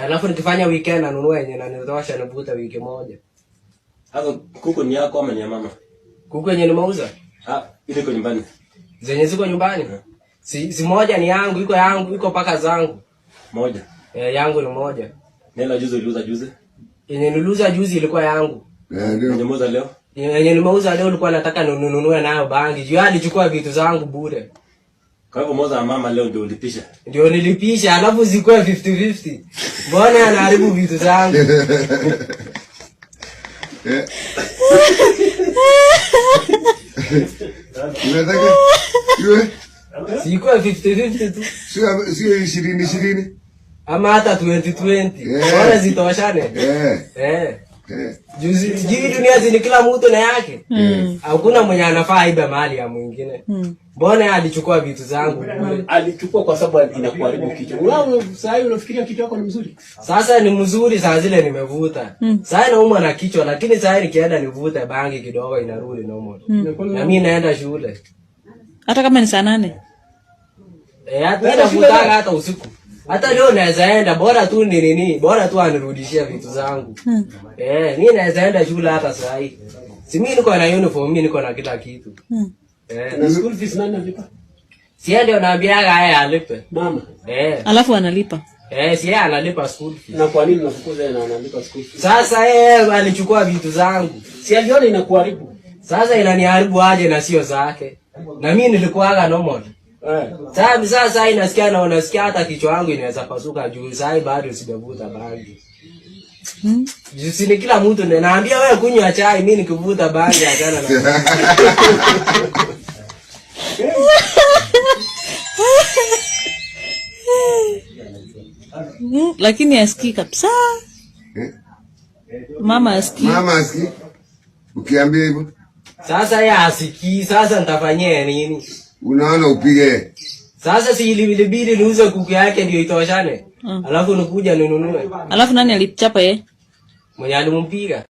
Alafu nikifanya weekend nanunua yenye nanitosha navuta wiki moja. Hapo kuku ni yako ama ni ya mama? Kuku yenye nimeuza? Ile iko nyumbani. Zenye ziko nyumbani? Si moja ni yangu, iko paka zangu. Moja. Yangu ni moja. Nela juzi uliuza juzi? Yenye niliuza juzi ilikuwa yangu. Ndio. Nimeuza leo? Yenye nimeuza leo ilikuwa nataka ninunue nayo bangi. Juu alichukua vitu zangu bure. Kwa hivyo mauza mama leo ndio ulipisha? Ndio nilipisha, alafu zikuwe 50-50. Mbona anaharibu vitu zangu? Unataka iwe sikuwe 50-50 tu. Sio 20-20 ama hata 20-20. Bora zitoshane. Juzi dunia zini kila mtu na yake. Hakuna mwenye anafaa ibe mali ya mwingine. Mbona alichukua vitu zangu? Alichukua kwa sababu inakuharibu kichwa. Wewe sasa hivi unafikiria kichwa yako ni mzuri? Sasa ni mzuri saa zile nimevuta. Sasa naumwa na kichwa lakini sasa nikienda nivuta bangi kidogo inarudi normal. Na mimi naenda shule. Hata kama ni saa 8. Hata navuta hata usiku. Hata leo naweza enda bora tu bora tu anirudishie vitu zangu. Mimi naweza enda shule hata saa hii. Si mimi niko na uniform, mimi niko na kila kitu. Na school fees nani analipa? Si ndio naambiaga yeye alipe. Mama. Alafu analipa. Si yeye analipa school fees. Na kwa nini unafukuza yeye na analipa school fees? Sasa yeye alichukua vitu zangu. Si aliona inakuharibu. Sasa inaniharibu aje na sio zake. Na mimi nilikuwaga normal. Sasa nasikia hata kichwa yangu inaweza pasuka juu sasa bado sijavuta bangi. Juzi ni kila mtu naambia wewe kunywa chai, mimi nikivuta bangi achana na. Lakini asikii kabisa. Mama asikii. Ukiambia hivyo. Sasa yeye asikii, sasa nitafanyia nini? Unaona upige. Sasa si ilibidi niuze kuku yake ndio itoshane. Alafu nikuja ninunue. Alafu nani alichapa yeye? Mwenye alimpiga.